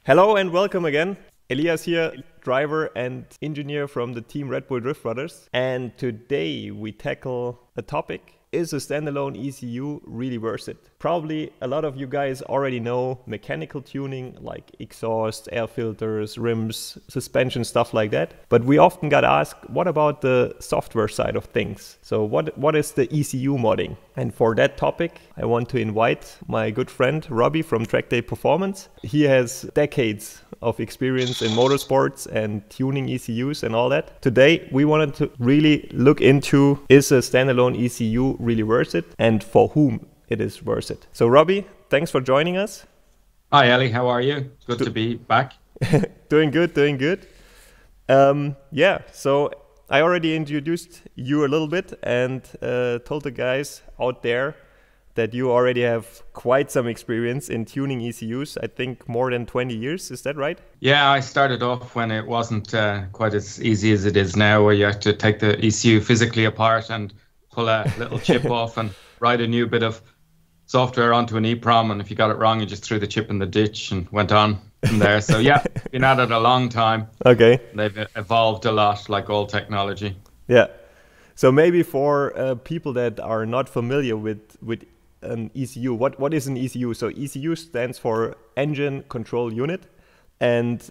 Hello and welcome again. Elias here, driver and engineer from the team Red Bull Driftbrothers. And today we tackle a topic. Is a standalone ECU really worth it? Probably a lot of you guys already know mechanical tuning like exhaust, air filters, rims, suspension, stuff like that. But we often got asked, what about the software side of things? So what is the ECU modding? And for that topic, I want to invite my good friend Robbie from Track Day Performance. He has decades of experience in motorsports and tuning ECUs and all that. Today, we wanted to really look into, is a standalone ECU really worth it, and for whom it is worth it. So Robbie, thanks for joining us. Hi Ellie, how are you? Good to be back. Doing good. Yeah, so I already introduced you a little bit and told the guys out there that you already have quite some experience in tuning ECUs. I think more than 20 years, is that right? Yeah, I started off when it wasn't quite as easy as it is now, where you have to take the ECU physically apart and pull a little chip off and write a new bit of software onto an EEPROM, and if you got it wrong, you just threw the chip in the ditch and went on from there. So yeah, been at it a long time. Okay. They've evolved a lot, like all technology. Yeah. So maybe for people that are not familiar with an ECU, what is an ECU? So ECU stands for Engine Control Unit, and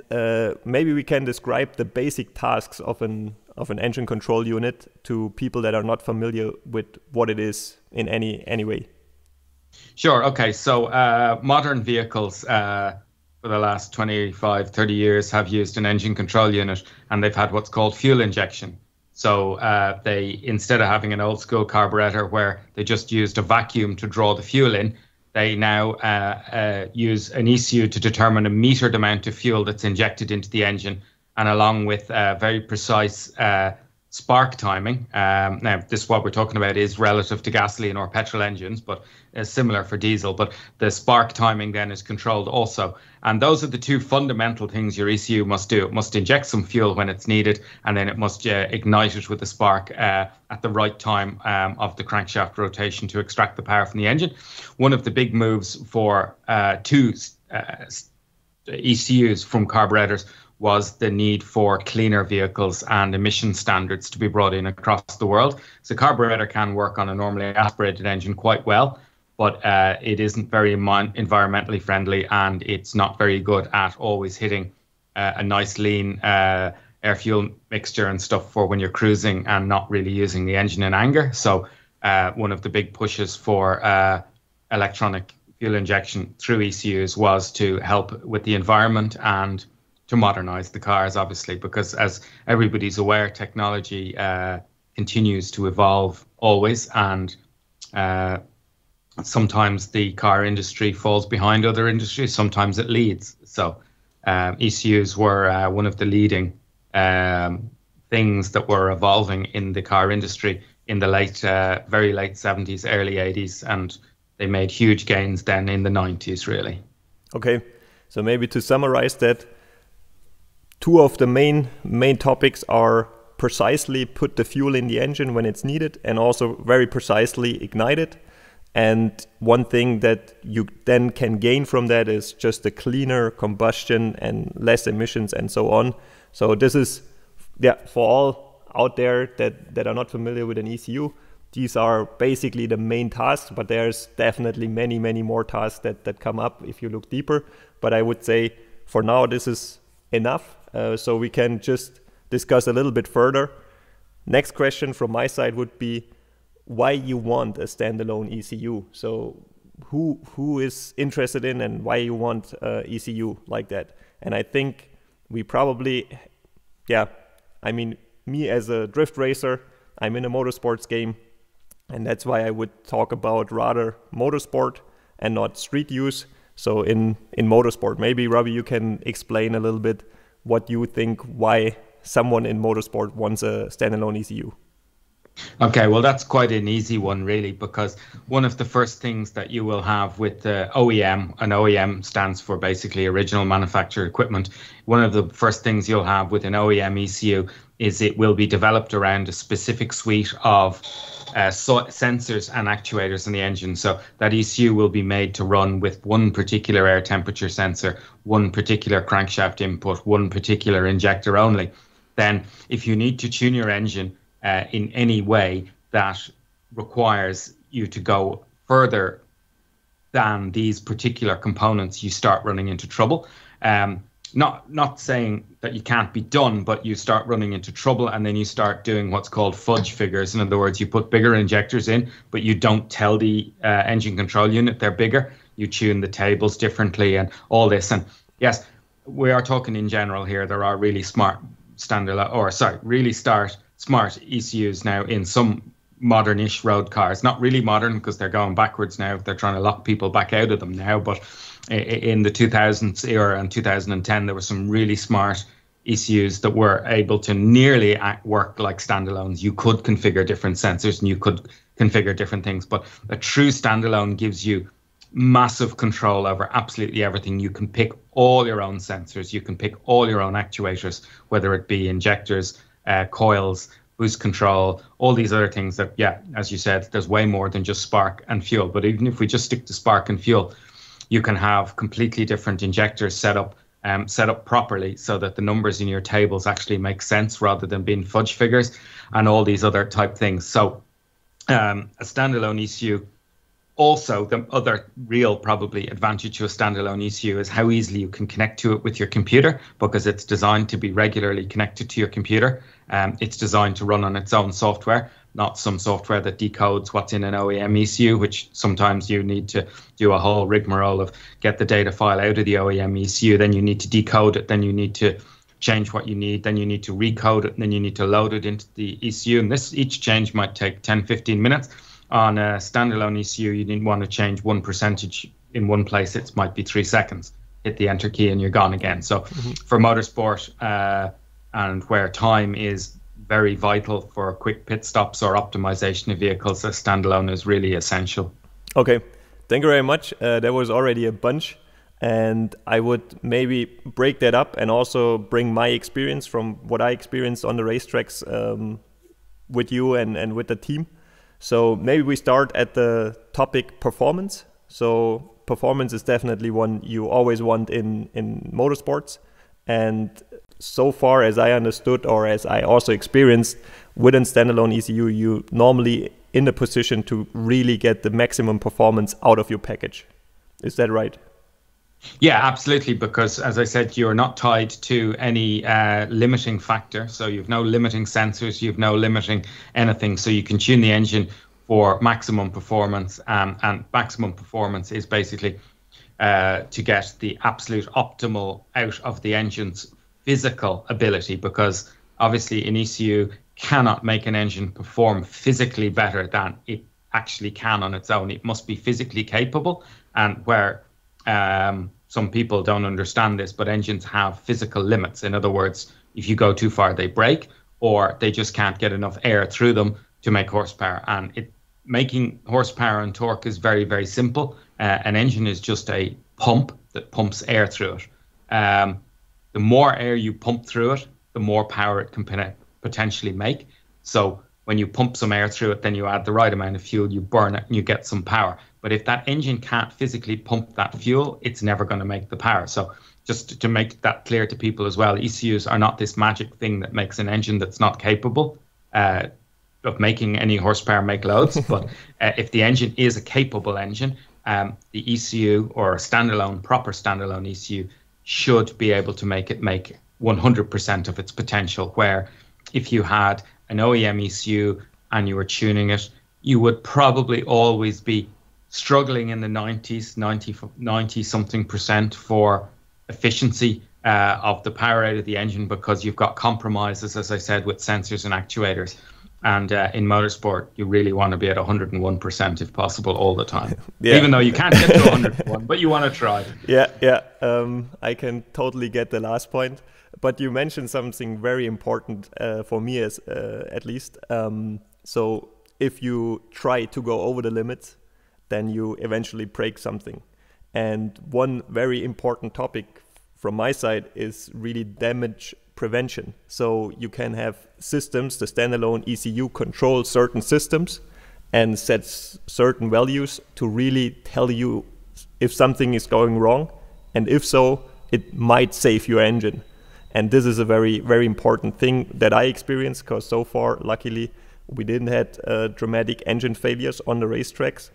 maybe we can describe the basic tasks of an engine control unit to people that are not familiar with what it is in any way. Sure. Okay. So modern vehicles for the last 25, 30 years have used an engine control unit, and they've had what's called fuel injection. So they, instead of having an old school carburetor where they just used a vacuum to draw the fuel in, they now use an ECU to determine a metered amount of fuel that's injected into the engine, and along with very precise spark timing. Now, this what we're talking about is relative to gasoline or petrol engines, but similar for diesel. But the spark timing then is controlled also. And those are the two fundamental things your ECU must do. It must inject some fuel when it's needed, and then it must ignite it with a spark at the right time of the crankshaft rotation to extract the power from the engine. One of the big moves for two ECUs from carburetors was the need for cleaner vehicles and emission standards to be brought in across the world. So carburetor can work on a normally aspirated engine quite well, but it isn't very environmentally friendly, and it's not very good at always hitting a nice lean air-fuel mixture and stuff for when you're cruising and not really using the engine in anger. So one of the big pushes for electronic fuel injection through ECUs was to help with the environment and to modernize the cars, obviously, because as everybody's aware, technology continues to evolve always, and sometimes the car industry falls behind other industries, sometimes it leads. So ECUs were one of the leading things that were evolving in the car industry in the very late 70s, early 80s, and they made huge gains then in the 90s, really. Okay, so maybe to summarize that, two of the main topics are precisely put the fuel in the engine when it's needed, and also very precisely ignite it. And one thing that you then can gain from that is just a cleaner combustion and less emissions and so on. So this is, yeah, for all out there that are not familiar with an ECU, these are basically the main tasks, but there's definitely many more tasks that come up if you look deeper. But I would say for now this is enough. So we can just discuss a little bit further. Next question from my side would be why you want a standalone ECU. So who is interested in and why you want ECU like that? And I think we probably, yeah, I mean, me as a drift racer, I'm in a motorsports game, and that's why I would talk about rather motorsport and not street use. So in motorsport, maybe Robbie, you can explain a little bit what you think, why someone in motorsport wants a standalone ECU. Okay, well, that's quite an easy one, really, because one of the first things that you will have with the OEM, an OEM stands for basically original manufacturer equipment. One of the first things you'll have with an OEM ECU is it will be developed around a specific suite of sensors and actuators in the engine. So that ECU will be made to run with one particular air temperature sensor, one particular crankshaft input, one particular injector only. Then if you need to tune your engine in any way that requires you to go further than these particular components, you start running into trouble. Not saying that you can't be done, but you start running into trouble, and then you start doing what's called fudge figures. In other words, you put bigger injectors in, but you don't tell the engine control unit they're bigger. You tune the tables differently and all this. And yes, we are talking in general here. There are really smart smart ECUs now in some modern-ish road cars. Not really modern because they're going backwards now. They're trying to lock people back out of them now. But in the 2000s era and 2010, there were some really smart ECUs that were able to nearly work like standalones. You could configure different sensors and you could configure different things. But a true standalone gives you massive control over absolutely everything. You can pick all your own sensors. You can pick all your own actuators, whether it be injectors, coils, boost control, all these other things that, yeah, as you said, there's way more than just spark and fuel. But even if we just stick to spark and fuel, you can have completely different injectors set up properly so that the numbers in your tables actually make sense rather than being fudge figures and all these other type things. So a standalone ECU, also the other real probably advantage to a standalone ECU is how easily you can connect to it with your computer, because it's designed to be regularly connected to your computer. It's designed to run on its own software, not some software that decodes what's in an OEM ECU, which sometimes you need to do a whole rigmarole of get the data file out of the OEM ECU, then you need to decode it, then you need to change what you need, then you need to recode it, and then you need to load it into the ECU. And each change might take 10, 15 minutes. On a standalone ECU, you didn't want to change one percentage in one place. It might be 3 seconds. Hit the enter key and you're gone again. So for motorsport and where time is very vital for quick pit stops or optimization of vehicles, a standalone is really essential. Okay, thank you very much. There was already a bunch, and I would maybe break that up and also bring my experience from what I experienced on the racetracks with you and with the team. So maybe we start at the topic performance. So performance is definitely one you always want in motorsports. And so far as I understood, or as I also experienced, with a standalone ECU, you normally in the position to really get the maximum performance out of your package. Is that right? Yeah, absolutely. Because as I said, you're not tied to any limiting factor. So you've no limiting sensors, you've no limiting anything. So you can tune the engine for maximum performance. And maximum performance is basically to get the absolute optimal out of the engine's physical ability. Because obviously an ECU cannot make an engine perform physically better than it actually can on its own. It must be physically capable. And where some people don't understand this, but engines have physical limits. In other words, if you go too far, they break, or they just can't get enough air through them to make horsepower. And making horsepower and torque is very, very simple. An engine is just a pump that pumps air through it. The more air you pump through it, the more power it can potentially make. So when you pump some air through it, then you add the right amount of fuel, you burn it, and you get some power. But if that engine can't physically pump that fuel, it's never going to make the power. So just to make that clear to people as well, ECUs are not this magic thing that makes an engine that's not capable of making any horsepower make loads. But if the engine is a capable engine, the ECU or a proper standalone ECU should be able to make it make 100% of its potential. Where if you had an OEM ECU and you were tuning it, you would probably always be struggling in the 90 something percent for efficiency of the power out of the engine, because you've got compromises, as I said, with sensors and actuators. And in motorsport, you really want to be at 101% if possible all the time. Yeah. Even though you can't get to 101, but you want to try. Yeah. I can totally get the last point. But you mentioned something very important for me, as at least. So if you try to go over the limits, then you eventually break something. And one very important topic from my side is really damage prevention. So you can have systems, the standalone ECU control certain systems and sets certain values to really tell you if something is going wrong, and if so, it might save your engine. And this is a very, very important thing that I experienced, because so far, luckily, we didn't have dramatic engine failures on the racetracks.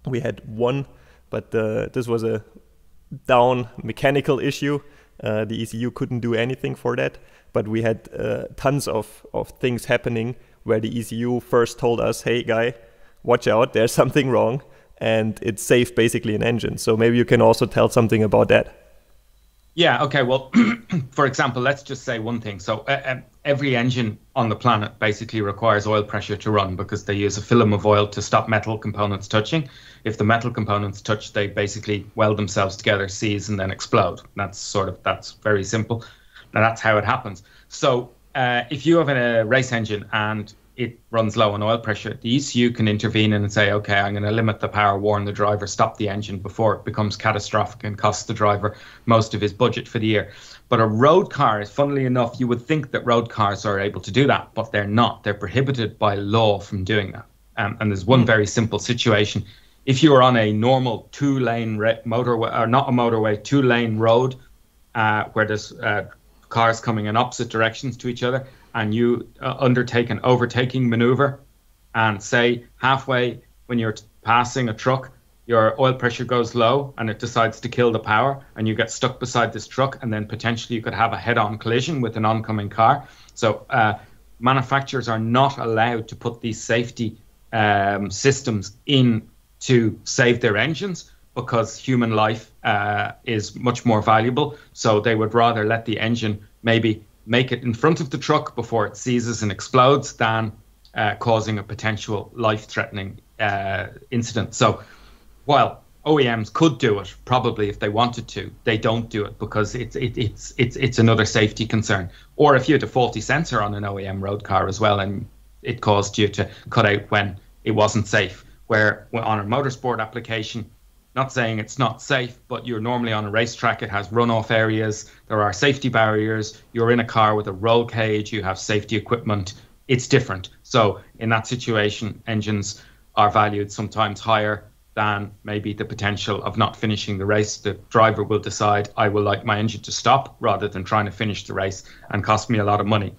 We had one, but this was a down mechanical issue. The ECU couldn't do anything for that, but we had tons of things happening where the ECU first told us, hey guy, watch out, there's something wrong, and it saved basically an engine. So maybe you can also tell something about that. Yeah, okay, well, for example, let's just say one thing. So every engine on the planet basically requires oil pressure to run, because they use a film of oil to stop metal components touching. If the metal components touch, they basically weld themselves together, seize, and then explode. That's very simple. Now that's how it happens. So if you have a race engine and it runs low on oil pressure, the ECU can intervene and say, okay, I'm going to limit the power, warn the driver, stop the engine before it becomes catastrophic and costs the driver most of his budget for the year. But a road car, funnily enough, you would think that road cars are able to do that, but they're not. They're prohibited by law from doing that. And there's one very simple situation. If you're on a normal two-lane motorway, or not a motorway, two-lane road, where there's cars coming in opposite directions to each other, and you undertake an overtaking maneuver, and say halfway when you're passing a truck, your oil pressure goes low and it decides to kill the power, and you get stuck beside this truck, and then potentially you could have a head-on collision with an oncoming car. So manufacturers are not allowed to put these safety systems in to save their engines, because human life is much more valuable. So they would rather let the engine maybe make it in front of the truck before it seizes and explodes than causing a potential life-threatening incident. So while OEMs could do it probably if they wanted to, they don't do it because it's another safety concern. Or if you had a faulty sensor on an OEM road car as well, and it caused you to cut out when it wasn't safe. Where on a motorsport application, not saying it's not safe, but you're normally on a racetrack, it has runoff areas, there are safety barriers, you're in a car with a roll cage, you have safety equipment, it's different. So in that situation, engines are valued sometimes higher than maybe the potential of not finishing the race. The driver will decide, I will like my engine to stop, rather than trying to finish the race and cost me a lot of money.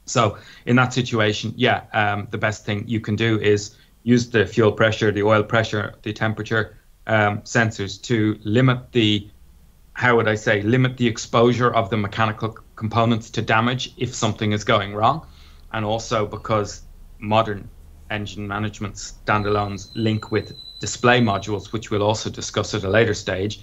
So in that situation, the best thing you can do is use the fuel pressure, the oil pressure, the temperature sensors to limit the, limit the exposure of the mechanical components to damage if something is going wrong. And also because modern engine management standalones link with display modules, which we'll also discuss at a later stage,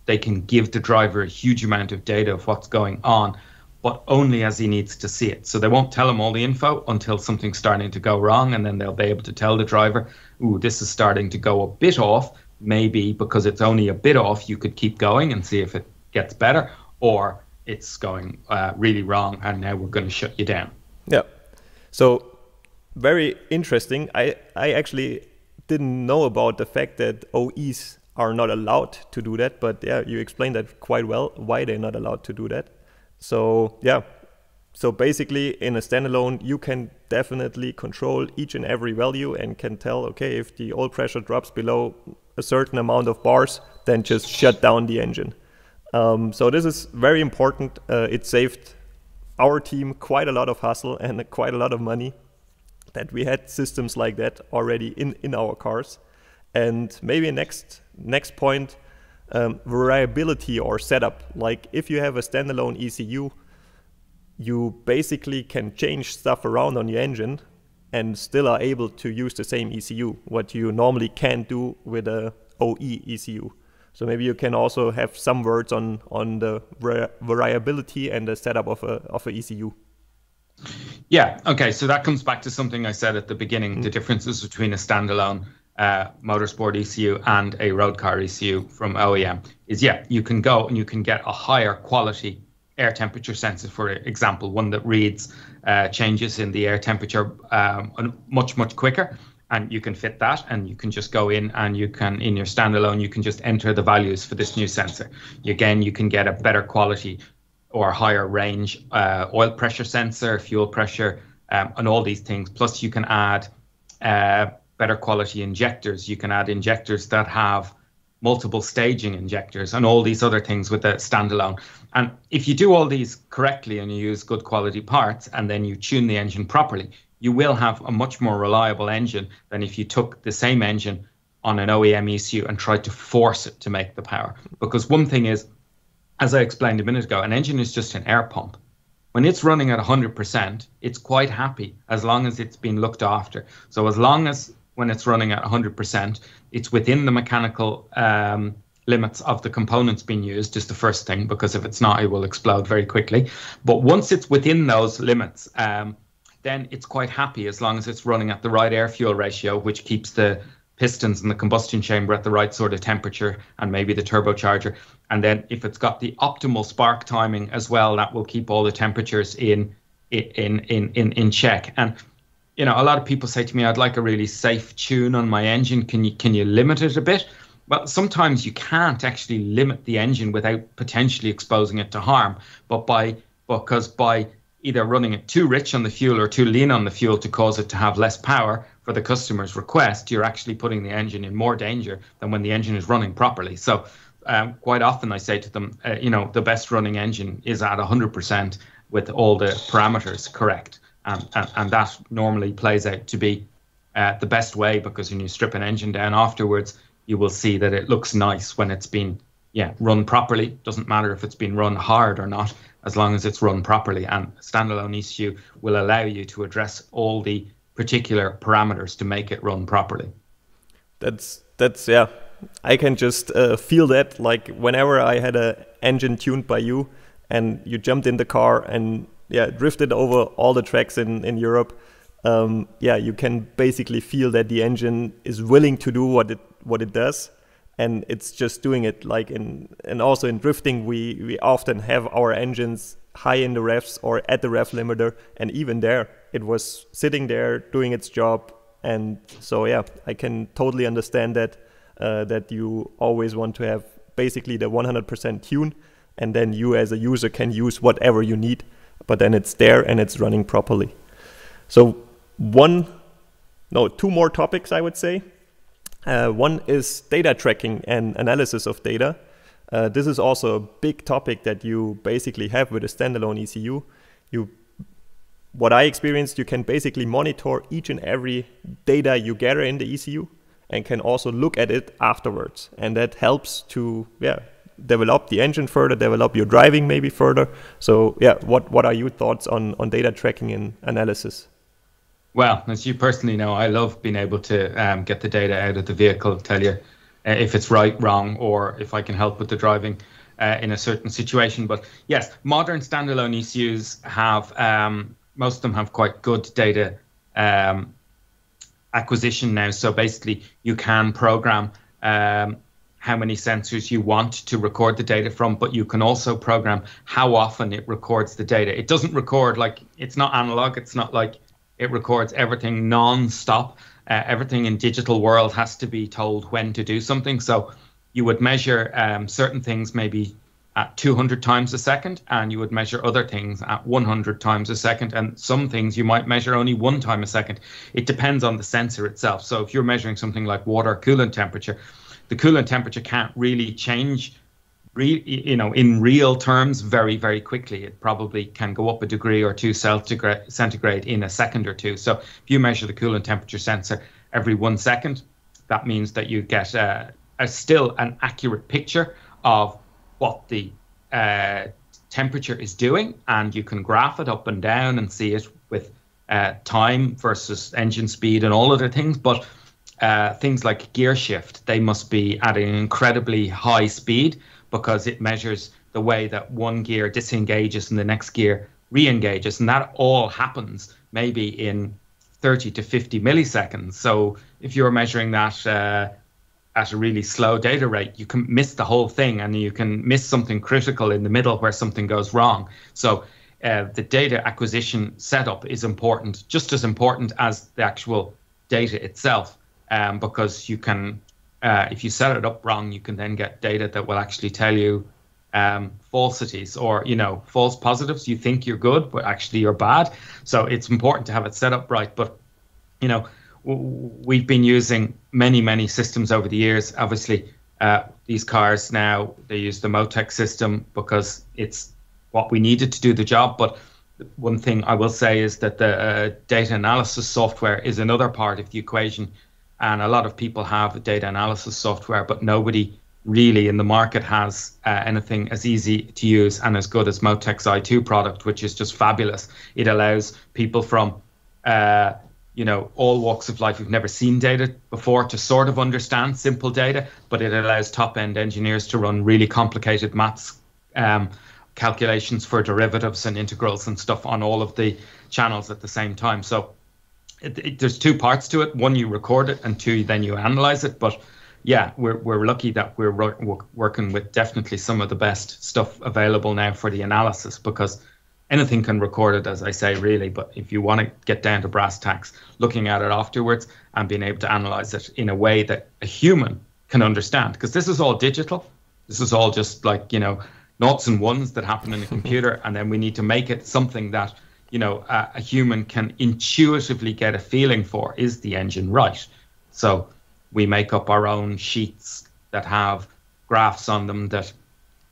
they can give the driver a huge amount of data of what's going on, but only as he needs to see it. So they won't tell him all the info until something's starting to go wrong, and then they'll be able to tell the driver, ooh, this is starting to go a bit off. Maybe because it's only a bit off, you could keep going and see if it gets better, or it's going really wrong and now we're going to shut you down. Yeah. So very interesting. I actually didn't know about the fact that OEs are not allowed to do that, but yeah, you explained that quite well, why they're not allowed to do that. So yeah, so basically in a standalone, you can definitely control each and every value and can tell, okay, if the oil pressure drops below a certain amount of bars, then just shut down the engine. So this is very important. It saved our team quite a lot of hassle and quite a lot of money that we had systems like that already in our cars. And maybe next point, variability or setup. Like if you have a standalone ECU, you basically can change stuff around on your engine and still are able to use the same ECU, what you normally can't do with a OE ECU. So maybe you can also have some words on the variability and the setup of a ECU. Yeah, okay, so that comes back to something I said at the beginning, the differences between a standalone motorsport ECU and a road car ECU from OEM is, you can go and you can get a higher quality air temperature sensor, for example, one that reads changes in the air temperature much, much quicker. And you can fit that, and you can just go in and you can, in your standalone, you can just enter the values for this new sensor. Again, you can get a better quality or higher range oil pressure sensor, fuel pressure, and all these things. Plus, you can add better quality injectors. You can add injectors that have multiple staging injectors and all these other things with the standalone. And if you do all these correctly and you use good quality parts and then you tune the engine properly, you will have a much more reliable engine than if you took the same engine on an OEM ECU and tried to force it to make the power. Because one thing is, as I explained a minute ago, an engine is just an air pump. When it's running at 100%, it's quite happy as long as it's been looked after. So as long as when it's running at 100%, it's within the mechanical limits of the components being used is the first thing, because if it's not, it will explode very quickly. But once it's within those limits, then it's quite happy as long as it's running at the right air-fuel ratio, which keeps the pistons and the combustion chamber at the right sort of temperature, and maybe the turbocharger. And then if it's got the optimal spark timing as well, that will keep all the temperatures in check. And you know, a lot of people say to me, I'd like a really safe tune on my engine. Can you limit it a bit? Well, sometimes you can't actually limit the engine without potentially exposing it to harm. But because by either running it too rich on the fuel or too lean on the fuel to cause it to have less power for the customer's request, you're actually putting the engine in more danger than when the engine is running properly. So quite often I say to them, you know, the best running engine is at 100% with all the parameters correct. And that normally plays out to be the best way, because when you strip an engine down afterwards, you will see that it looks nice when it's been run properly. Doesn't matter if it's been run hard or not, as long as it's run properly. And standalone ECU will allow you to address all the particular parameters to make it run properly. That's yeah. I can just feel that, like whenever I had an engine tuned by you and you jumped in the car and drifted over all the tracks in Europe, you can basically feel that the engine is willing to do what it does, and it's just doing it. Like and also in drifting, we often have our engines high in the revs or at the rev limiter, and even there it was sitting there doing its job. And so I can totally understand that that you always want to have basically the 100% tune, and then you as a user can use whatever you need, but then it's there and it's running properly. So two more topics I would say. One is data tracking and analysis of data. This is also a big topic that you basically have with a standalone ECU. What I experienced, you can basically monitor each and every data you gather in the ECU and can also look at it afterwards. And that helps to develop the engine further, develop your driving maybe further. So what are your thoughts on data tracking and analysis? Well, as you personally know, I love being able to get the data out of the vehicle, tell you if it's right, wrong, or if I can help with the driving in a certain situation. But yes, modern standalone ECUs have, most of them have quite good data acquisition now. So basically you can program how many sensors you want to record the data from, but you can also program how often it records the data. It doesn't record, like, it's not analog. It's not like it records everything non-stop. Everything in digital world has to be told when to do something. So you would measure certain things maybe at 200 times a second, and you would measure other things at 100 times a second, and some things you might measure only 1 time a second. It depends on the sensor itself. So if you're measuring something like water coolant temperature, the coolant temperature can't really change in real terms very, very quickly. It probably can go up a degree or two centigrade in a second or two. So if you measure the coolant temperature sensor every 1 second, that means that you get still an accurate picture of what the temperature is doing, and you can graph it up and down and see it with time versus engine speed and all other things. But things like gear shift, they must be at an incredibly high speed, because it measures the way that one gear disengages and the next gear re-engages, and that all happens maybe in 30 to 50 milliseconds. So if you're measuring that at a really slow data rate, you can miss the whole thing, and you can miss something critical in the middle where something goes wrong. So the data acquisition setup is important, just as important as the actual data itself, because you can, if you set it up wrong, you can then get data that will actually tell you falsities, or false positives. You think you're good, but actually you're bad. So it's important to have it set up right. But we've been using many systems over the years. Obviously, these cars now, they use the Motec system because it's what we needed to do the job. But one thing I will say is that the data analysis software is another part of the equation. And a lot of people have data analysis software, but nobody really in the market has anything as easy to use and as good as Motec's i2 product, which is just fabulous. It allows people from all walks of life who've never seen data before to sort of understand simple data, but it allows top-end engineers to run really complicated maths calculations for derivatives and integrals and stuff on all of the channels at the same time. So there's two parts to it. One, you record it, and two, then you analyze it. But yeah, we're lucky that we're working with definitely some of the best stuff available now for the analysis, because anything can record it, as I say, really. But if you want to get down to brass tacks, looking at it afterwards and being able to analyze it in a way that a human can understand, because this is all digital. This is all just like, noughts and ones that happen in a computer. And then we need to make it something that, a human can intuitively get a feeling for. Is the engine right? So we make up our own sheets that have graphs on them that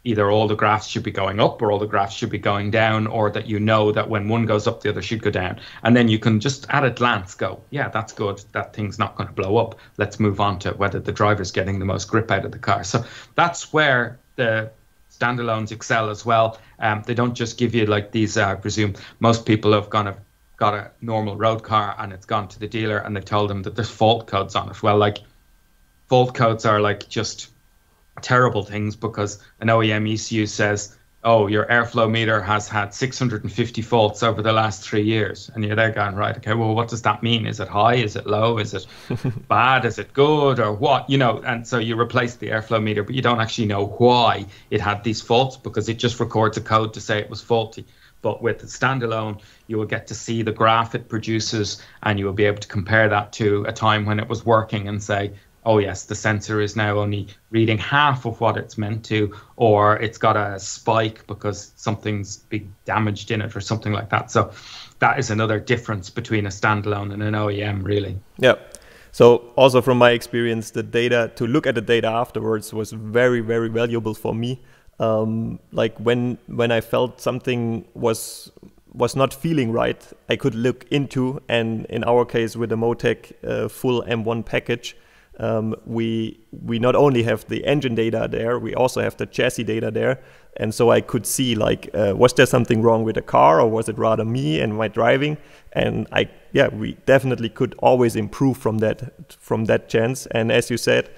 either all the graphs should be going up or all the graphs should be going down, or that that when one goes up, the other should go down. And then you can just at a glance go, yeah, that's good. That thing's not going to blow up. Let's move on to whether the driver's getting the most grip out of the car. So that's where the standalones excel as well. They don't just give you like these, I presume most people have got a normal road car and it's gone to the dealer and they've told them that there's fault codes on it. Well, like fault codes are like just terrible things, because an OEM ECU says, oh, your airflow meter has had 650 faults over the last 3 years. And you're there going, right, okay, well, what does that mean? Is it high? Is it low? Is it bad? Is it good? Or what? And so you replace the airflow meter, but you don't actually know why it had these faults, because it just records a code to say it was faulty. But with the standalone, you will get to see the graph it produces, and you will be able to compare that to a time when it was working and say, oh yes, the sensor is now only reading half of what it's meant to, or it's got a spike because something's big damaged in it or something like that. So that is another difference between a standalone and an OEM, really. Yeah. So also from my experience, the data, to look at the data afterwards was very, very valuable for me. Like when I felt something was not feeling right, I could look into, and in our case with the Motec full M1 package, we not only have the engine data there, we also have the chassis data there. And so I could see like, was there something wrong with the car, or was it rather me and my driving? And we definitely could always improve from that chance. And as you said,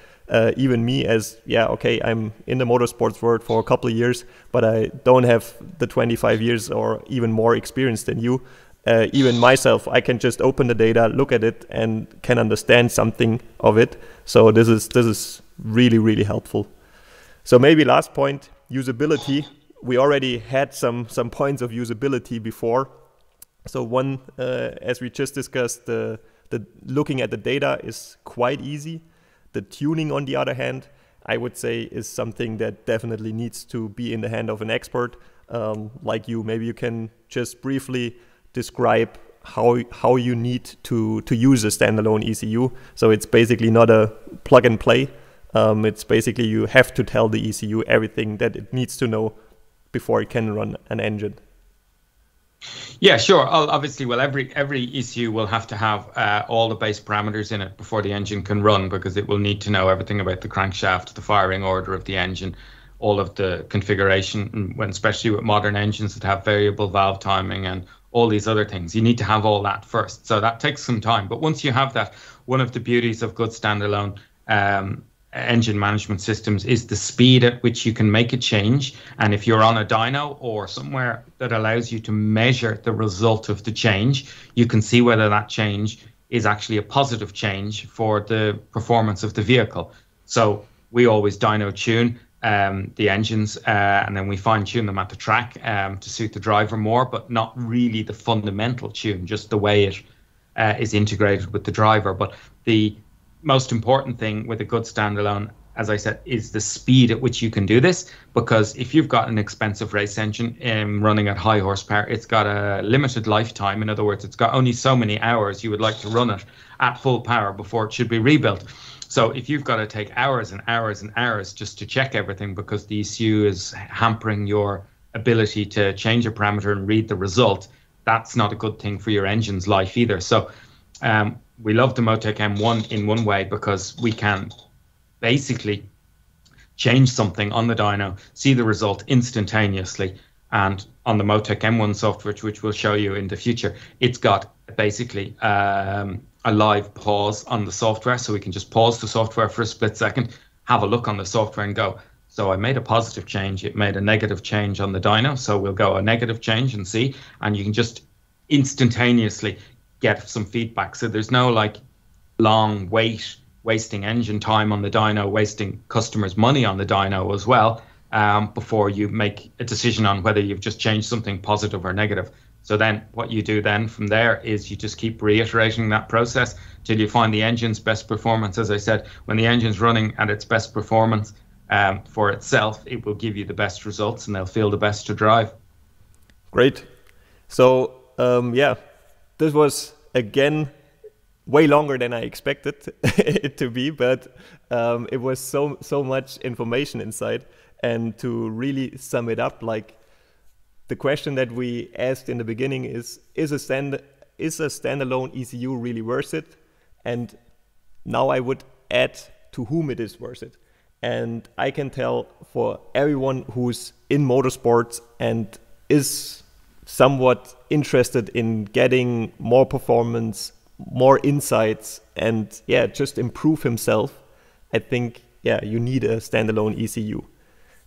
even me I'm in the motorsports world for a couple of years, but I don't have the 25 years or even more experience than you. Even myself, I can just open the data, look at it, and can understand something of it. So this is really, really helpful. So maybe last point, usability. We already had some points of usability before. So one, as we just discussed, the looking at the data is quite easy. The tuning, on the other hand, I would say is something that definitely needs to be in the hand of an expert like you. Maybe you can just briefly describe how you need to use a standalone ECU. So it's basically not a plug and play. It's basically you have to tell the ECU everything that it needs to know before it can run an engine. Yeah, sure. Obviously, well, every ECU will have to have all the base parameters in it before the engine can run, because it will need to know everything about the crankshaft, the firing order of the engine, all of the configuration, when especially with modern engines that have variable valve timing and all these other things. You need to have all that first. So that takes some time. But once you have that, one of the beauties of good standalone engine management systems is the speed at which you can make a change. And if you're on a dyno or somewhere that allows you to measure the result of the change, you can see whether that change is actually a positive change for the performance of the vehicle. So we always dyno tune the engines, and then we fine tune them at the track to suit the driver more, but not really the fundamental tune, just the way it is integrated with the driver. But the most important thing with a good standalone, as I said, is the speed at which you can do this. Because if you've got an expensive race engine running at high horsepower, it's got a limited lifetime. In other words, it's got only so many hours you would like to run it at full power before it should be rebuilt. So if you've got to take hours and hours and hours just to check everything because the ECU is hampering your ability to change a parameter and read the result, that's not a good thing for your engine's life either. So we love the Motec M1 in one way because we can basically change something on the dyno, see the result instantaneously. And on the Motec M1 software, which we'll show you in the future, it's got basically a live pause on the software. So we can just pause the software for a split second, have a look on the software and go, so I made a positive change, it made a negative change on the dyno. So we'll go a negative change and see, and you can just instantaneously get some feedback. So there's no like long wasting engine time on the dyno, wasting customers' money on the dyno as well, before you make a decision on whether you've just changed something positive or negative. So then what you do then from there is you just keep reiterating that process till you find the engine's best performance. As I said, when the engine's running at its best performance for itself, it will give you the best results and they'll feel the best to drive. Great. So yeah, this was again way longer than I expected it to be, but it was so much information inside. And to really sum it up, like the question that we asked in the beginning is a standalone ECU really worth it? And now I would add to whom it is worth it. And I can tell for everyone who's in motorsports and is somewhat interested in getting more performance, more insights, and yeah, just improve himself, I think, yeah, you need a standalone ECU.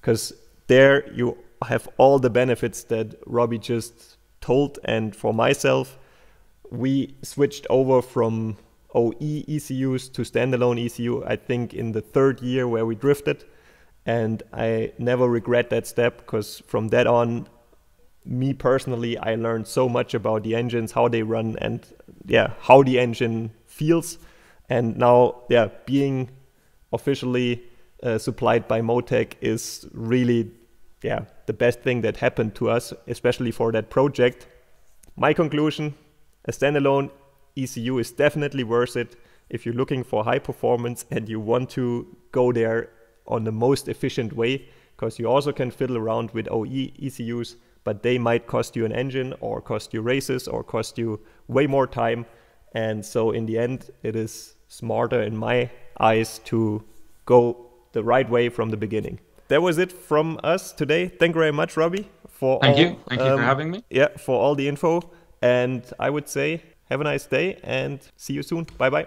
Because there you have all the benefits that Robbie just told. And for myself, we switched over from OE ECUs to standalone ECU, I think in the third year where we drifted. And I never regret that step, because from that on, me personally, I learned so much about the engines, how they run, and yeah, how the engine feels. And now, yeah, being officially supplied by Motec is really, yeah, the best thing that happened to us, especially for that project. My conclusion, a standalone ECU is definitely worth it if you're looking for high performance and you want to go there on the most efficient way, because you also can fiddle around with OE ECUs, but they might cost you an engine or cost you races or cost you way more time. And so in the end, it is smarter in my eyes to go the right way from the beginning. That was it from us today. Thank you very much, Robbie, for Thank you for having me. Yeah, for all the info. And I would say have a nice day and see you soon. Bye bye.